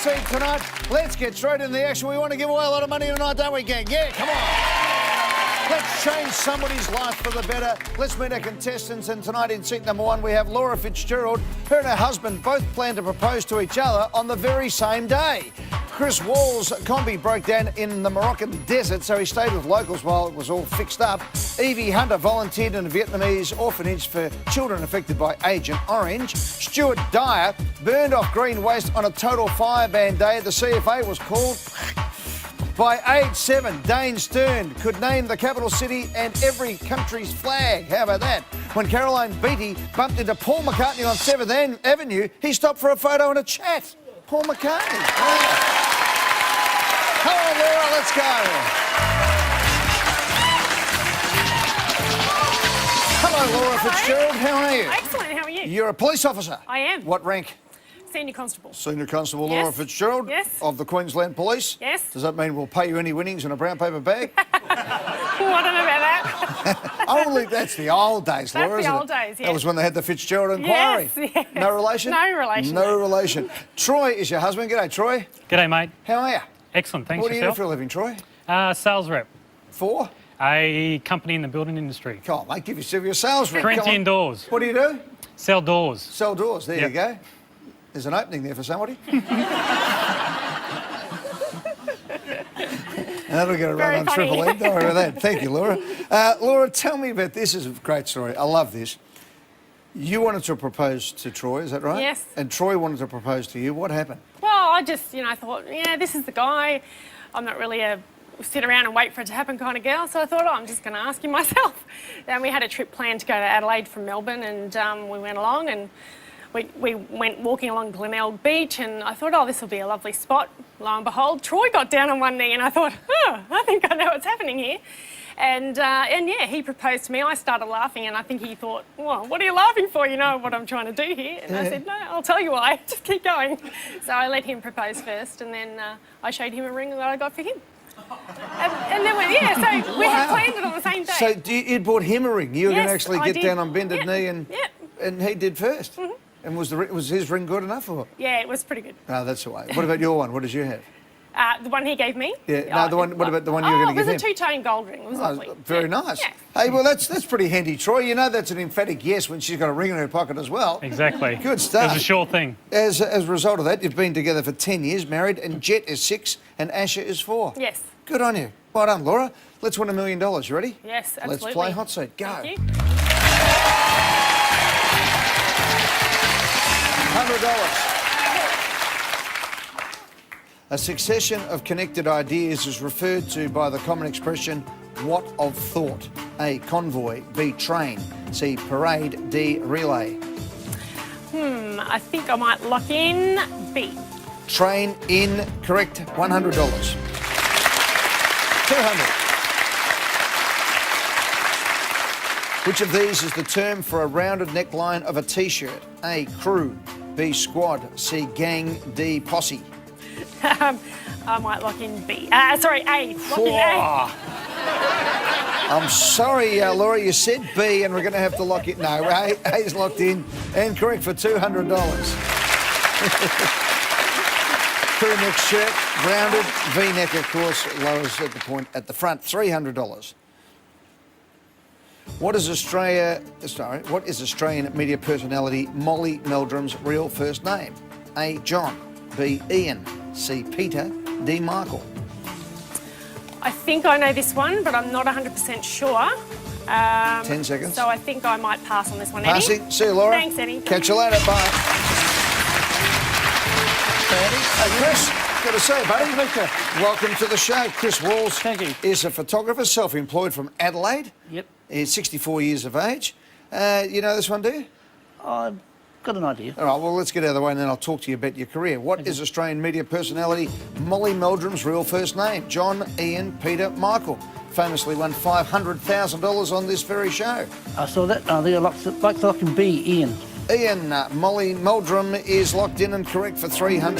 Hotseat tonight. Let's get straight into the action. We want to give away a lot of money tonight, don't we, gang? Yeah, come on. Let's change somebody's life for the better. Let's meet our contestants. And tonight in seat number one, we have Laura Fitzgerald. Her and her husband both plan to propose to each other on the very same day. Chris Wall's combi broke down in the Moroccan desert, so he stayed with locals while it was all fixed up. Evie Hunter volunteered in a Vietnamese orphanage for children affected by Agent Orange. Stuart Dyer burned off green waste on a total fireban day. The CFA was called. By age 7, Dane Stern could name the capital city and every country's flag. How about that? When Caroline Beattie bumped into Paul McCartney on 7th Avenue, he stopped for a photo and a chat. Paul McCartney. Wow. Hello, Laura, let's go. Hello, Laura Fitzgerald. How are you? Excellent. How are you? You're a police officer. I am. What rank? Senior Constable. Senior Constable Yes. Laura Fitzgerald? Yes. Of the Queensland Police? Yes. Does that mean we'll pay you any winnings in a brown paper bag? Oh, I don't know about that. Only that's the old days, Laura, That's the isn't old it? days, yeah. That was when they had the Fitzgerald inquiry. Yes, yes. No relation? No relation. No relation. Troy is your husband. G'day, Troy. G'day, mate. How are you? Excellent, thanks. What do you do yourself? for a living, Troy? Sales rep. For? A company in the building industry. Come on, mate, give yourself your sales rep. Come on. Corinthian doors. What do you do? Sell doors. Sell doors. There Yep. you go. There's an opening there for somebody. And that'll get a Very run on funny. Triple M. Don't worry about that. Thank you, Laura. Laura, tell me about this. This is a great story. I love this. You wanted to propose to Troy, is that right? Yes. And Troy wanted to propose to you. What happened? Well, I just, thought, yeah, this is the guy. I'm not really a sit around and wait for it to happen kind of girl, so I thought, oh, I'm just going to ask him myself. And we had a trip planned to go to Adelaide from Melbourne, and we went along, and we went walking along Glenelg Beach, and I thought, oh, this will be a lovely spot. Lo and behold, Troy got down on one knee, and I thought, oh, I think I know what's happening here. And yeah, he proposed to me. I started laughing, and I think he thought, well, what are you laughing for? You know what I'm trying to do here. And I said, no, I'll tell you why. Just keep going. So I let him propose first, and then I showed him a ring that I got for him. And then so we had planned it on the same day. So you bought him a ring. You were going to Yes, actually I get did. down on bended Yep. knee, Yep. and he did first. Mm-hmm. And was his ring good enough or what? Yeah, it was pretty good. No, that's the way. What about your one? What did you have? The one he gave me? Yeah, no, the one. What about the one you were going to give him? It was a two-tone gold ring. It was lovely. Very Yeah. nice. Yeah. Hey, well, that's pretty handy, Troy. You know that's an emphatic yes when she's got a ring in her pocket as well. Exactly. Good stuff. It was a sure thing. As a result of that, you've been together for 10 years, married, and Jet is 6 and Asher is 4. Yes. Good on you. Well done, Laura. Let's win $1 million. You ready? Yes, absolutely. Let's play Hot Seat. Go. Thank you. $100. A succession of connected ideas is referred to by the common expression, what of thought? A, convoy. B, train. C, parade. D, relay. I think I might lock in B. Train in, correct, $100. 200. Which of these is the term for a rounded neckline of a T-shirt? A, crew. B, squad. C, gang. D, posse. I might lock in B. Sorry, A. Lock in A. I'm sorry, Laura, you said B and we're going to have to lock it. No, A's locked in and correct for $200. Crew neck shirt, rounded, V-neck, of course, lowers at the point at the front, $300. What is Australian media personality Molly Meldrum's real first name? A, John. B, Ian. C, Peter. D, Michael. I think I know this one, but I'm not 100% sure. 10 seconds. So I think I might pass on this one, Eddie. Passing. See you, Laura. Thanks, Eddie. Catch you later. Bye. Hey, Chris, good to see you, buddy. Welcome to the show. Chris Walls Thank you. is a photographer, self-employed from Adelaide. Yep. He's 64 years of age. You know this one, do you? I've got an idea. All right, well, let's get out of the way and then I'll talk to you about your career. What is Australian media personality Molly Meldrum's real first name? John, Ian, Peter, Michael. Famously won $500,000 on this very show. I saw that. I think I'd like to lock in B, Ian. Ian, Molly Meldrum is locked in and correct for $300.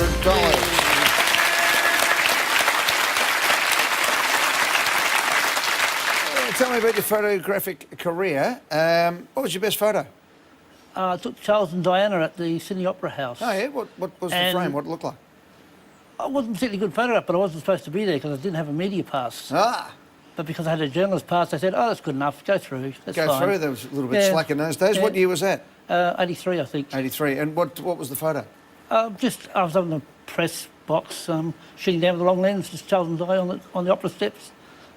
Tell me about your photographic career. What was your best photo? I took Charles and Diana at the Sydney Opera House. Oh, yeah? What was the And- frame? What did it look like? I wasn't particularly good photograph, but I wasn't supposed to be there because I didn't have a media pass. Ah, But because I had a journalist pass, they said, oh, that's good enough, go through, that's go fine. through. There was a little bit Yeah. slack in those days. Yeah. What year was that? 83, I think. 83. And what was the photo? I was on the press box, shooting down with the long lens, just Charlton's Eye on the opera steps.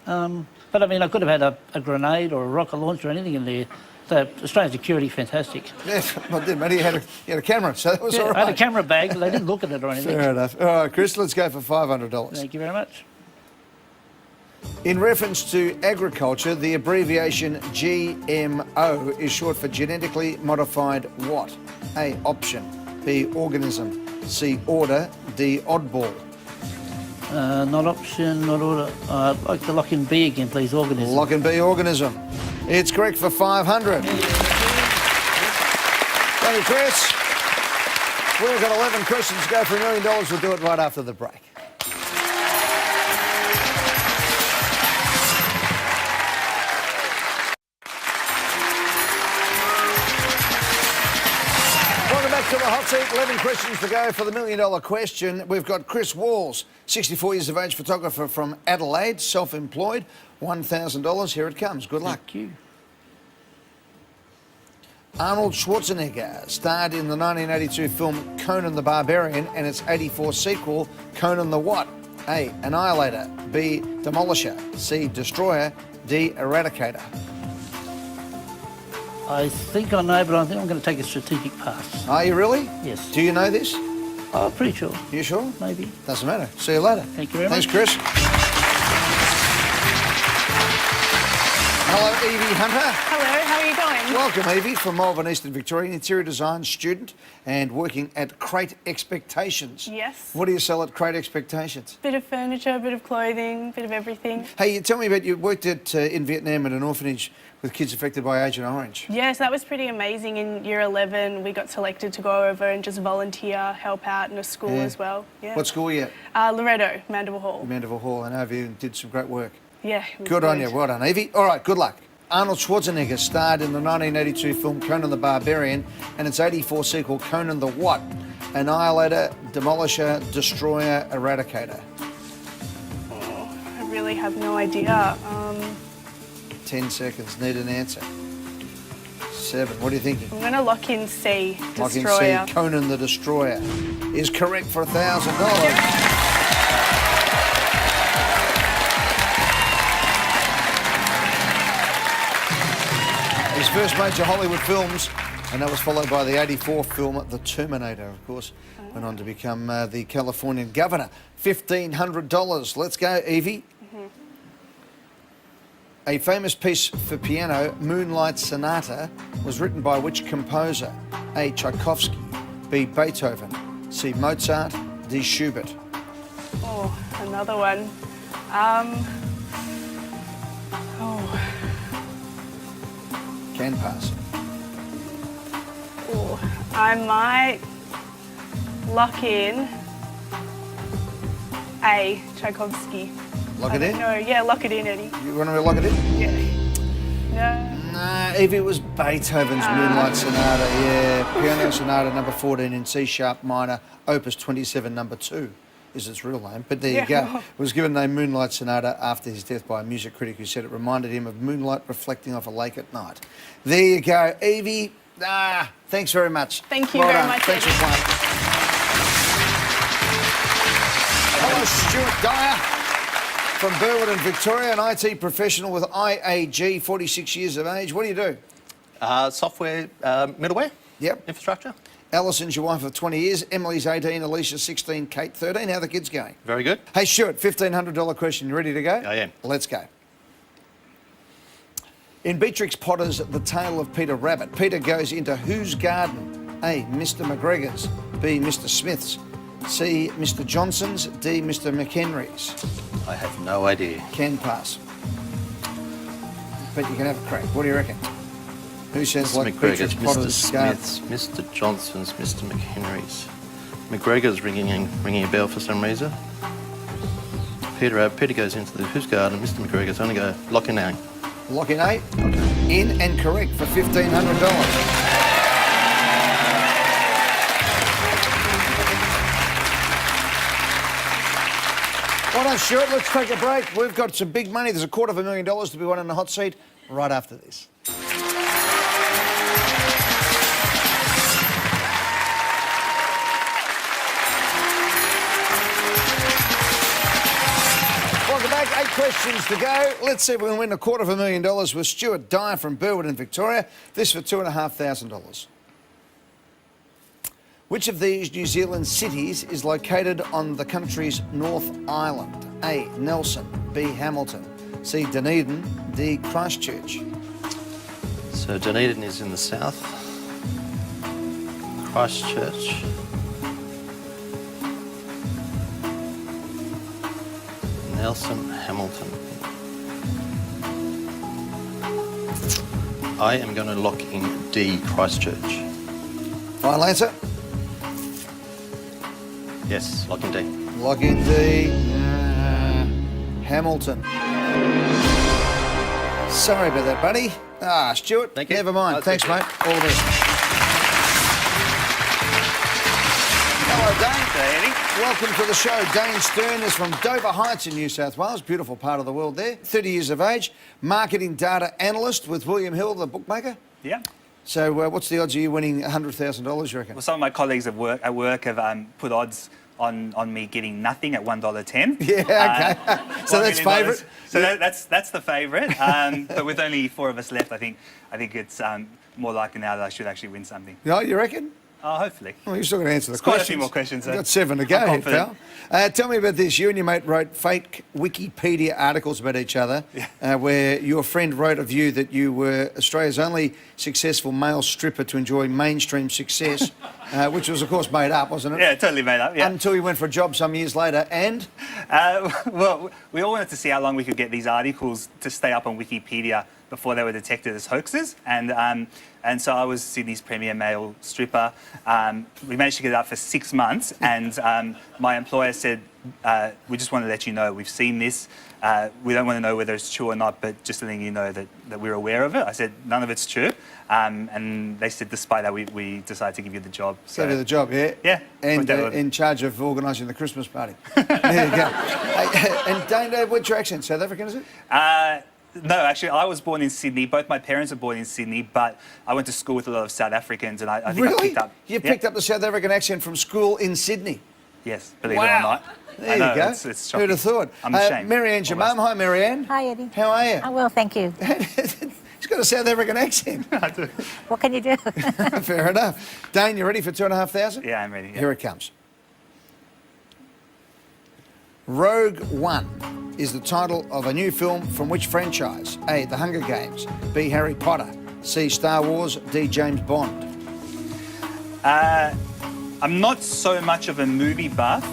But I mean, I could have had a grenade or a rocket launcher or anything in there. So Australian security, fantastic. Yeah, I did, mate. He had a camera, so that was Yeah, all right. I had a camera bag, but they didn't look at it or anything. Fair enough. All right, Chris, let's go for $500. Thank you very much. In reference to agriculture, the abbreviation GMO is short for genetically modified what? A, option. B, organism. C, order. D, oddball. Not option, not order. I'd like to lock in B again, please, organism. Lock and B, organism. It's correct for 500. Thank you, Chris. We've got 11 questions to go for $1 million. We'll do it right after the break. Welcome back to the hot seat. 11 questions to go for the $1 million question. We've got Chris Walls, 64 years of age, photographer from Adelaide, self-employed, $1,000. Here it comes. Good luck. Thank you. Arnold Schwarzenegger starred in the 1982 film Conan the Barbarian and its 84 sequel, Conan the what? A, Annihilator. B, Demolisher. C, Destroyer. D, Eradicator. I think I know, but I think I'm going to take a strategic pass. Are you really? Yes. Do you know this? Oh, pretty sure. You sure? Maybe. Doesn't matter. See you later. Thank you very Thanks, much. Chris. Hello, Evie Hunter. Hello, how are you going? Welcome, Evie, from Melbourne, Eastern Victoria, interior design student and working at Crate Expectations. Yes. What do you sell at Crate Expectations? Bit of furniture, bit of clothing, bit of everything. Hey, you tell me about you worked in Vietnam at an orphanage with kids affected by Agent Orange. Yes, that was pretty amazing. In year 11, we got selected to go over and just volunteer, help out in a school Yeah. as well. Yeah. What school were you at? Loretto, Mandeville Hall. Mandeville Hall. I know you did some great work. Yeah. it was Good on you. Well done, Evie. All right, good luck. Arnold Schwarzenegger starred in the 1982 film Conan the Barbarian and its 84 sequel Conan the what? Annihilator, Demolisher, Destroyer, Eradicator. I really have no idea. 10 seconds. Need an answer. 7. What are you thinking? I'm going to lock in C, Lock in Destroyer. C. Conan the Destroyer is correct for $1,000. His first major Hollywood films, and that was followed by the 84 film The Terminator, of course. Went on to become the Californian governor. $1,500. Let's go, Evie. A famous piece for piano, Moonlight Sonata, was written by which composer? A, Tchaikovsky. B, Beethoven. C, Mozart. D, Schubert. Oh, another one. Can pass. I might lock in A, Tchaikovsky. Lock it in? No, yeah, lock it in, Eddie. You want to lock it in? Yeah. No. Nah, Evie, it was Beethoven's Moonlight Sonata. Yeah, Piano Sonata number 14 in C sharp minor, Opus 27 number 2 is its real name. But there you Yeah. go. It was given the name Moonlight Sonata after his death by a music critic who said it reminded him of moonlight reflecting off a lake at night. There you go, Evie. Thanks very much. Thank you Well very done. much, Thanks for Eddie. playing. Hello, Stuart Dyer from Burwood in Victoria, an IT professional with IAG, 46 years of age. What do you do? Software middleware. Yep. Infrastructure. Alison's your wife of 20 years. Emily's 18, Alicia's 16, Kate 13. How are the kids going? Very good. Hey, Stuart, $1,500 question. You ready to go? I am. Let's go. In Beatrix Potter's The Tale of Peter Rabbit, Peter goes into whose garden? A, Mr. McGregor's. B, Mr. Smith's. C, Mr. Johnson's. D, Mr. McHenry's. I have no idea. Can pass. But you can have a crack. What do you reckon? Who says Mr. like McGregor's, Beatrix Mr. Potter's garden? Smith's, Mr. Johnson's, Mr. McHenry's. McGregor's ringing a bell for some reason. Peter goes into the whose garden? Mr. McGregor's. Only go lock in A. Lock in A. In and correct for $1,500. Well done, Stuart. Let's take a break. We've got some big money. There's $250,000 to be won in the hot seat right after this. Welcome back. 8 questions to go. Let's see if we can win $250,000 with Stuart Dyer from Burwood in Victoria. This for $2,500. Which of these New Zealand cities is located on the country's North Island? A. Nelson, B. Hamilton, C. Dunedin, D. Christchurch. So Dunedin is in the south. Christchurch. Nelson, Hamilton. I am going to lock in D. Christchurch. Final answer? Yes, lock in D. Lock in D. Hamilton. Sorry about that, buddy. Stuart, Thank you. never mind. That's Thanks, good. mate. All the best. Hello, Dane. Eddie. Welcome to the show. Dane Stern is from Dover Heights in New South Wales. Beautiful part of the world there. 30 years of age. Marketing data analyst with William Hill, the bookmaker. Yeah. So what's the odds of you winning $100,000, you reckon? Well, some of my colleagues at work have put odds on me getting nothing at $1.10. Yeah, okay. So $1 that's million. favourite? So that's the favourite. But with only 4 of us left, I think it's more likely now that I should actually win something. No, you reckon? Hopefully. Well, you're still going to answer the Quite a questions. few more questions, You've though. got 7 to go, I'm pal. Tell me about this. You and your mate wrote fake Wikipedia articles about each other, where your friend wrote of you that you were Australia's only successful male stripper to enjoy mainstream success, which was, of course, made up, wasn't it? Yeah, totally made up. Yeah. Until you went for a job some years later, and Well, we all wanted to see how long we could get these articles to stay up on Wikipedia before they were detected as hoaxes. And so I was Sydney's premier male stripper. We managed to get it up for 6 months, and my employer said, we just want to let you know we've seen this. We don't want to know whether it's true or not, but just letting you know that we're aware of it. I said, none of it's true. And they said, despite that, we decided to give you the job. So, gave you the job, yeah? Yeah. And worked out in charge of organising the Christmas party. There you go. And Dane, what's your accent? South African, is it? No, actually, I was born in Sydney. Both my parents were born in Sydney, but I went to school with a lot of South Africans, and I think I Really? picked up... You picked up the South African accent from school in Sydney? Yes, believe it or not. There I know, you go. It's shocking. Who'd have thought? I'm ashamed. Marianne's your mum. Hi, Marianne. Hi, Eddie. How are you? I'm well, thank you. He's got a South African accent. I do. What can you do? Fair enough. Dane, you ready for $2,500? Yeah, I'm ready. Yeah. Here it comes. Rogue One is the title of a new film from which franchise? A. The Hunger Games, B. Harry Potter, C. Star Wars, D. James Bond. I'm not so much of a movie buff,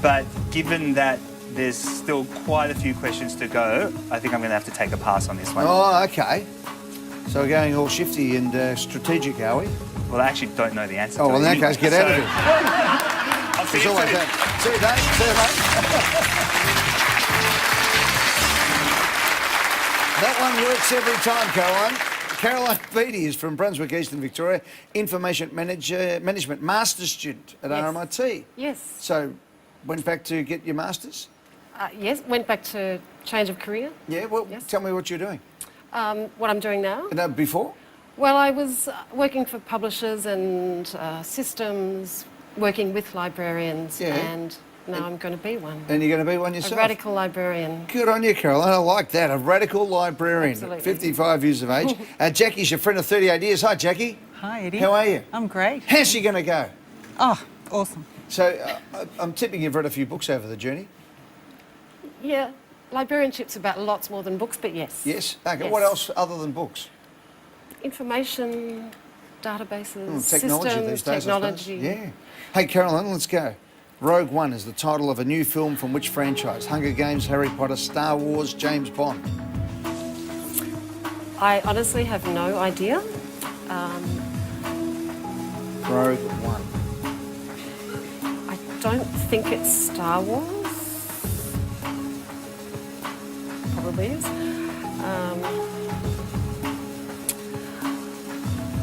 but given that there's still quite a few questions to go, I think I'm going to have to take a pass on this one. Oh, okay. So we're going all shifty and strategic, are we? Well, I actually don't know the answer. Oh, to well, in it. that case, get out of So- here. I'll see It's you always soon. that. See you, Dave. See you, mate. That one works every time, Caroline. Caroline Beattie is from Brunswick, Eastern Victoria, Information Management Master's student at Yes. RMIT. Yes. So, went back to get your Masters? Yes, went back to change of career. Yeah, well, Yes. tell me what you're doing. What I'm doing now? No, before? Well, I was working for publishers and systems, working with librarians, Yeah. and now I'm going to be one. And you're going to be one A yourself? radical librarian. Good on you, Caroline. I like that. A radical librarian, Absolutely. 55 years of age. Jackie's your friend of 38 years. Hi, Jackie. Hi, Eddie. How are you? I'm great. How's she going to go? Oh, awesome. So, I'm tipping you've read a few books over the journey. Yeah, librarianship's about lots more than books, but yes. Yes? Okay. Yes. What else other than books? Information, databases, Technology systems, these days, I suppose. technology. Yeah. Hey, Caroline, let's go. Rogue One is the title of a new film from which franchise? Hunger Games, Harry Potter, Star Wars, James Bond. I honestly have no idea. Rogue One. I don't think it's Star Wars. Probably is.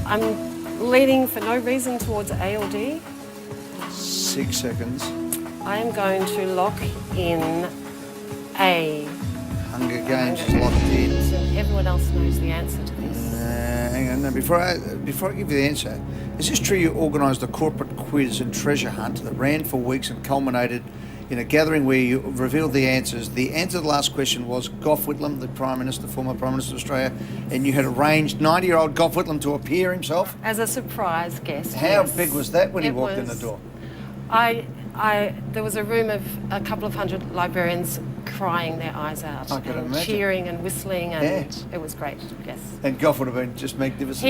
I'm leaning for no reason towards A or D. 6 seconds. I'm going to lock in A. Hunger Games is locked in. So everyone else knows the answer to this. Hang on, no, before I give you the answer, is this true you organised a corporate quiz and treasure hunt that ran for weeks and culminated in a gathering where you revealed the answers? The answer to the last question was Gough Whitlam, the former Prime Minister of Australia, and you had arranged 90-year-old Gough Whitlam to appear himself. As a surprise guest. How yes. big was that when he It walked in the was- door? There was a room of a couple of hundred librarians crying their eyes out, I can and imagine. cheering and whistling, and Yes. it was great. Yes, And Gough would have been just magnificent.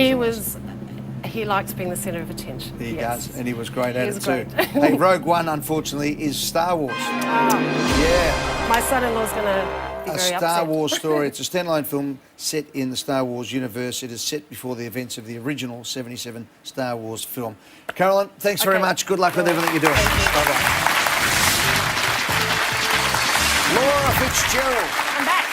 he liked being the centre of attention. He yes. does, and he was great He at was it too. great. Hey, Rogue One, unfortunately, is Star Wars. Yeah. My son-in-law's going to be A very Star upset. Wars story. It's a standalone film set in the Star Wars universe. It is set before the events of the original 77 Star Wars film. Carolyn, thanks very Okay. much. Good luck with everything you're doing. Bye-bye. Laura Fitzgerald. I'm back.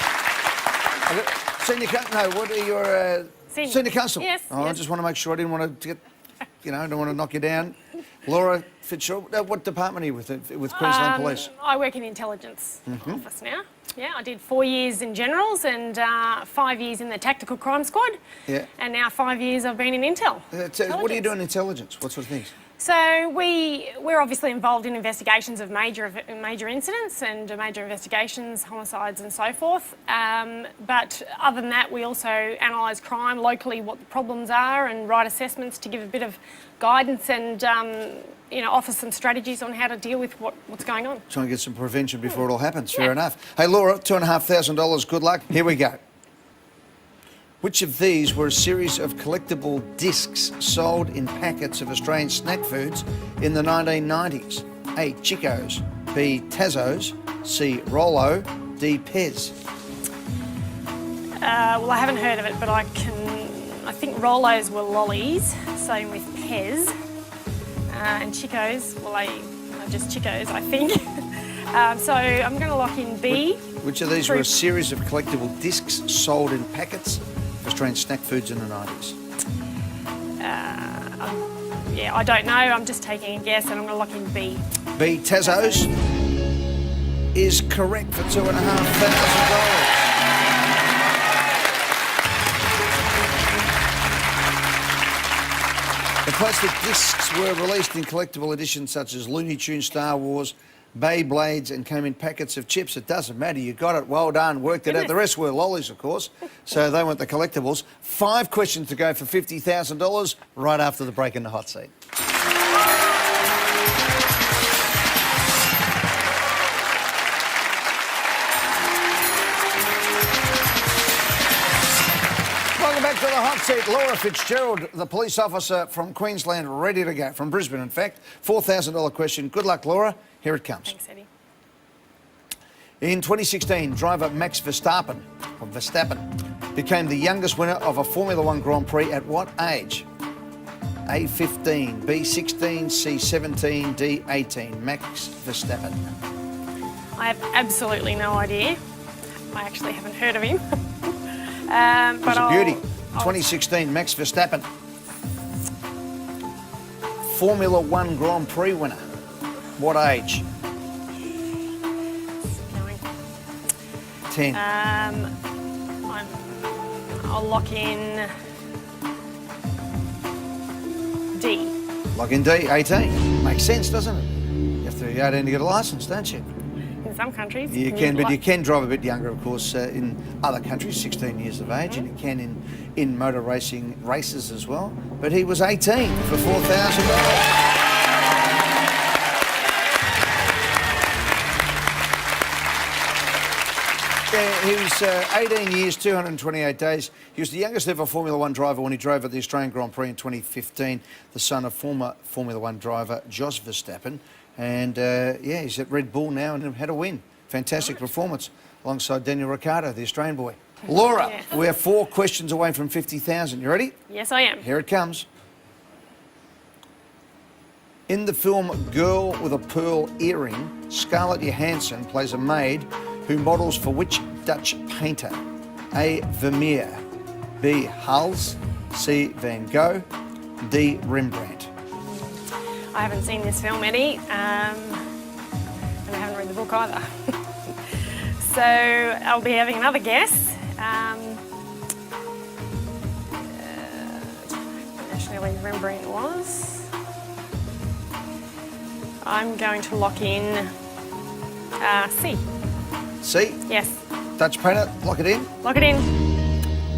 What are your senior constable? Yes, Oh, I yes. just want to make sure. I didn't want to get, I don't want to knock you down. Laura Fitzgerald. What department are you with Queensland Police? I work in the intelligence office now. Yeah, I did 4 years in generals and 5 years in the tactical crime squad. Yeah. And now 5 years I've been in intel. What are you Intelligence. doing in intelligence? What sort of things? So we're obviously involved in investigations of major incidents and major investigations, homicides and so forth. But other than that, we also analyse crime locally, what the problems are, and write assessments to give a bit of guidance and offer some strategies on how to deal with what's going on. Trying to get some prevention before it all happens. Fair enough. Hey, Laura, $2,500. Good luck. Here we go. Which of these were a series of collectible discs sold in packets of Australian snack foods in the 1990s? A. Chicos. B. Tazos. C. Rolo. D. Pez. Well, I haven't heard of it, but I think Rolos were lollies, same with Pez. And Chicos, well, they are just Chicos, I think. So I'm going to lock in B. Which of these were a series of collectible discs sold in packets of Australian snack foods in the 90s? Yeah, I don't know. I'm just taking a guess, and I'm going to lock in B. B. Tazos is correct for $2,500. The plastic discs were released in collectible editions such as Looney Tunes, Star Wars, Beyblades, and came in packets of chips. It doesn't matter. You got it. Well done. Worked it out. The rest were lollies, of course. So they weren't the collectibles. 5 questions to go for $50,000 right after the break in the hot seat. Welcome back to the hot seat. Laura Fitzgerald, the police officer from Queensland, ready to go. From Brisbane, in fact. $4,000 question. Good luck, Laura. Here it comes. Thanks, Eddie. In 2016, driver Max Verstappen became the youngest winner of a Formula One Grand Prix at what age? A 15, B 16, C 17, D 18. Max Verstappen. I have absolutely no idea. I actually haven't heard of him. He's a beauty. 2016, Max Verstappen. Formula One Grand Prix winner. What age? 10. I'll lock in D. Lock in D, 18. Makes sense, doesn't it? You have to be 18 to get a licence, don't you? In some countries. You can, but you can drive a bit younger, of course, in other countries, 16 years of age, and you can in motor racing races as well. But he was 18 for $4,000. He was 18 years, 228 days. He was the youngest ever Formula One driver when he drove at the Australian Grand Prix in 2015, the son of former Formula One driver Jos Verstappen. And he's at Red Bull now and had a win. Fantastic performance alongside Daniel Ricciardo, the Australian boy. Laura, we're 4 questions away from 50,000. You ready? Yes, I am. Here it comes. In the film Girl with a Pearl Earring, Scarlett Johansson plays a maid who models for which Dutch painter? A. Vermeer, B. Hals, C. Van Gogh, D. Rembrandt. I haven't seen this film, Eddie. read the book either. So I'll be having another guess. Nationally remembering it was. I'm going to lock in C. C? Yes. Dutch painter, lock it in. Lock it in.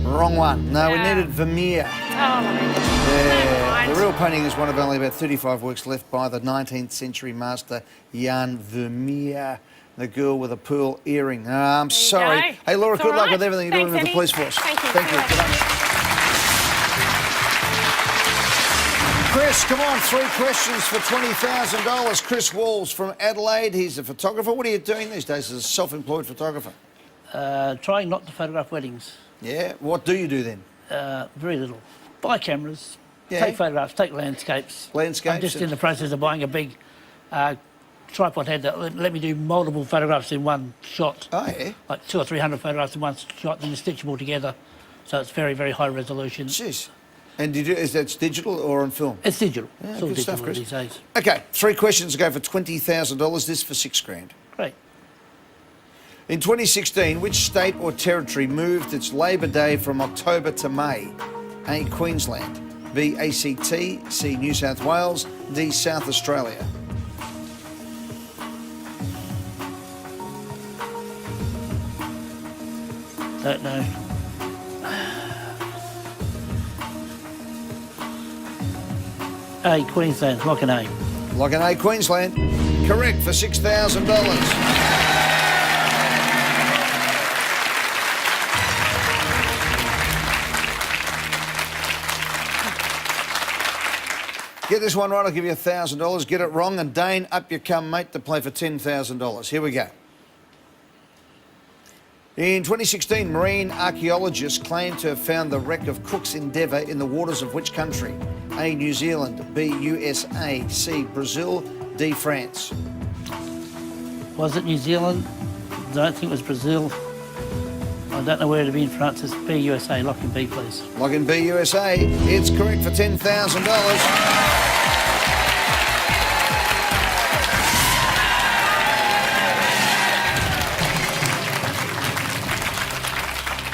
Wrong one. No, we Yeah. needed Vermeer. Oh, my Yeah. The real painting is one of only about 35 works left by the 19th century master Jan Vermeer. The girl with a pearl earring. I'm sorry. go. Hey, Laura, It's good all luck right. with everything you're doing with Thanks, the police Eddie. force. Thank you. Thank See you. you Good later. luck. Chris, come on, 3 questions for $20,000. Chris Walls from Adelaide. He's a photographer. What are you doing these days as a self-employed photographer? Trying not to photograph weddings. Yeah. What do you do then? Very little. Buy cameras, Yeah. take photographs, take landscapes. Landscapes I'm just and- in the process of buying a big tripod head that let me do multiple photographs in one shot. Oh, yeah. Like 200 or 300 photographs in one shot, then you stitch them all together. So it's very, very high resolution. Jeez. And is that digital or on film? It's digital. Yeah, it's all good digital stuff, Chris. these days. Okay, 3 questions to go for $20,000. This for $6,000. Great. In 2016, which state or territory moved its Labor Day from October to May? A, Queensland. B, ACT. C, New South Wales. D, South Australia. Don't know. A, Queensland, lock an A. Lock in A, Queensland. Correct for $6,000. Get this one right, I'll give you $1,000. Get it wrong, and Dane, up you come, mate, to play for $10,000. Here we go. In 2016, marine archaeologists claimed to have found the wreck of Cook's Endeavour in the waters of which country? A, New Zealand. B, USA. C, Brazil. D, France. Was it New Zealand? Don't think it was Brazil. I don't know where it'd be in France. It's B, USA. Lock in B, please. Log in B, USA. It's correct for $10,000.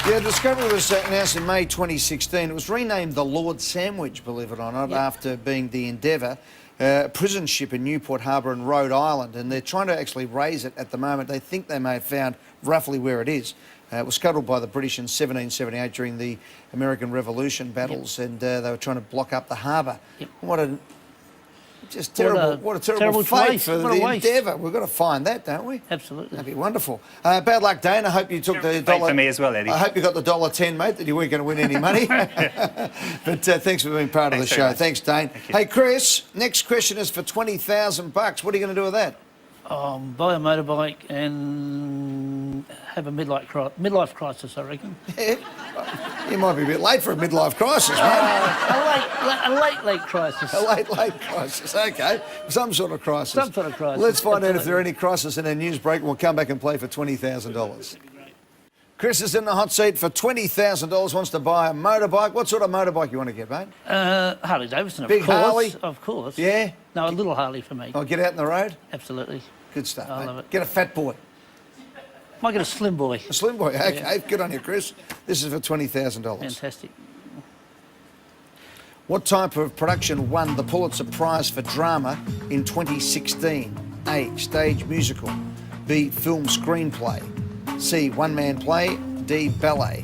Yeah, the discovery was announced in May 2016. It was renamed the Lord Sandwich, believe it or not, after being the Endeavour, prison ship in Newport Harbour in Rhode Island. And they're trying to actually raise it at the moment. They think they may have found roughly where it is. It was scuttled by the British in 1778 during the American Revolution battles, and they were trying to block up the harbour. What a terrible fate waste. for What a the waste. Endeavour. We've got to find that, don't we? Absolutely. That'd be wonderful. Bad luck, Dane. I hope you took the Fate dollar. for me as well, Eddie. I hope you got the $1.10, mate, that you weren't going to win any money. But thanks for being part of the Thanks very show. much. Thanks, Dane. Hey, Chris, next question is for $20,000. What are you going to do with that? Buy a motorbike and have a midlife crisis, I reckon. You might be a bit late for a midlife crisis, mate. A late crisis. A late crisis. Okay. Some sort of crisis. Some sort of crisis. Let's find out if there are any crises in our news break, and we'll come back and play for $20,000. Chris is in the hot seat for $20,000, wants to buy a motorbike. What sort of motorbike you want to get, mate? Harley Davidson, of Big course. Harley? Of course. Yeah? No, a little Harley for me. Oh, get out in the road? Absolutely. Good stuff, I mate. love it. Get a fat boy. Might get a slim boy. A slim boy. Okay, good on you, Chris. This is for $20,000. Fantastic. What type of production won the Pulitzer Prize for Drama in 2016? A, stage musical. B, film screenplay. C, one-man play. D, ballet.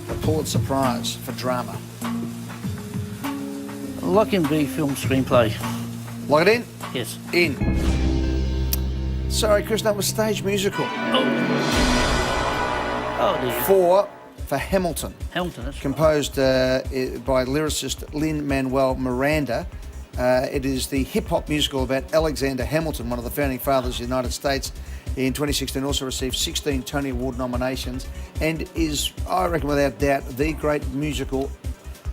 The Pulitzer Prize for Drama. Lock in B, film screenplay. Lock it in? Yes. In. Sorry, Chris, that was stage musical. Oh dear. 4 for Hamilton. Hamilton, that's right. Composed by lyricist Lin-Manuel Miranda. It is the hip-hop musical about Alexander Hamilton, one of the founding fathers of the United States. In 2016, also received 16 Tony Award nominations and is, I reckon without doubt, the great musical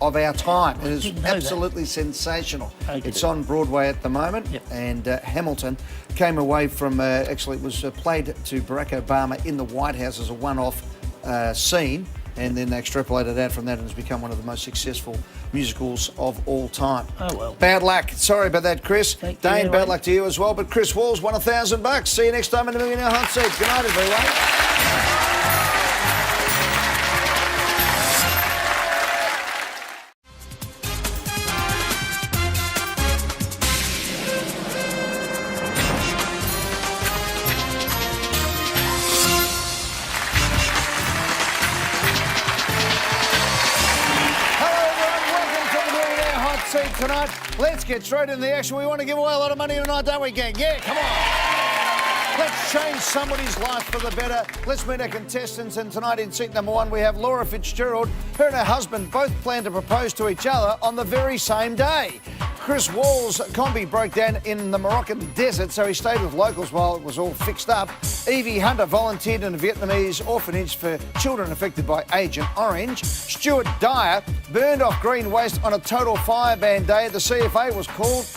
of our time. It is didn't know that. absolutely sensational. I get It's it. on Broadway at the moment, Yep. and Hamilton came away from, actually it was played to Barack Obama in the White House as a one-off scene, and then they extrapolated out from that and has become one of the most successful musicals of all time. Oh, well. Bad luck. Sorry about that, Chris. Thank you, Dane, bad everyone. luck to you as well. But Chris Walls won $1,000. See you next time in the Millionaire Hot Seat. Good night, everyone. Seat tonight. Let's get straight into the action. We want to give away a lot of money tonight, don't we, gang? Yeah, come on. Let's change somebody's life for the better. Let's meet our contestants. And tonight in seat number 1, we have Laura Fitzgerald. Her and her husband both plan to propose to each other on the very same day. Chris Wall's combi broke down in the Moroccan desert, so he stayed with locals while it was all fixed up. Evie Hunter volunteered in a Vietnamese orphanage for children affected by Agent Orange. Stuart Dyer burned off green waste on a total fireband day. The CFA was called.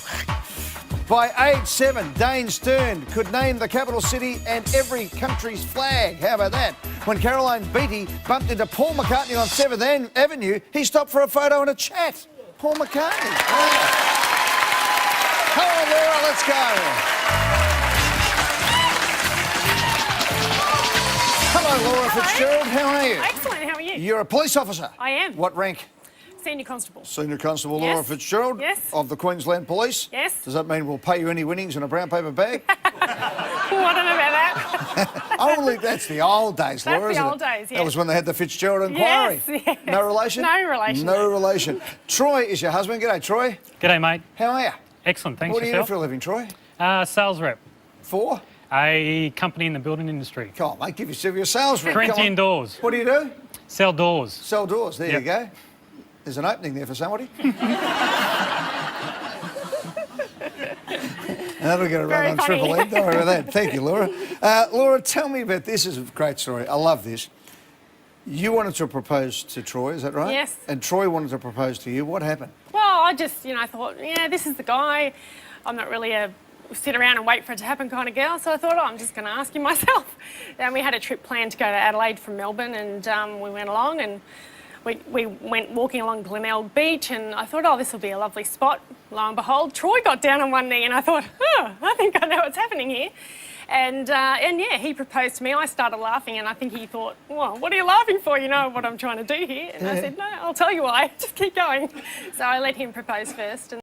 By age 7, Dane Stern could name the capital city and every country's flag. How about that? When Caroline Beattie bumped into Paul McCartney on 7th Avenue, he stopped for a photo and a chat. Paul McCartney. Wow. Hello, Laura, let's go. Hello, Laura Fitzgerald. How are you? Excellent. How are you? You're a police officer. I am. What rank? Senior constable. Senior Constable Yes. Laura Fitzgerald Yes. of the Queensland Police. Yes. Does that mean we'll pay you any winnings in a brown paper bag? I don't know about that. Only that's the old days, Laura. That's the isn't old it? days, That yes. was when they had the Fitzgerald inquiry. Yes. No relation? No relation. No relation. Troy is your husband. G'day, Troy. G'day, mate. How are you? Excellent, thanks. What do you do Yourself? for a living, Troy? Sales rep. For? A company in the building industry. Come on, mate. Give yourself your sales rep. Come Corinthian on. doors. What do you do? Sell doors. Sell doors. There Yep. you go. There's an opening there for somebody. That'll get a run Very on funny. Triple E. Don't worry about that. Thank you, Laura. Laura, tell me about this. Is a great story. I love this. You wanted to propose to Troy, is that right? Yes. And Troy wanted to propose to you. What happened? Well, I just, thought, yeah, this is the guy. I'm not really a sit around and wait for it to happen kind of girl, so I thought, I'm just going to ask him myself. And we had a trip planned to go to Adelaide from Melbourne, and we went along, and we went walking along Glenelg Beach, and I thought, this will be a lovely spot. Lo and behold, Troy got down on one knee, and I thought, I think I know what's happening here. And yeah, he proposed to me. I started laughing, and I think he thought, well, what are you laughing for? You know what I'm trying to do here. And I said, no, I'll tell you why. Just keep going. So I let him propose first.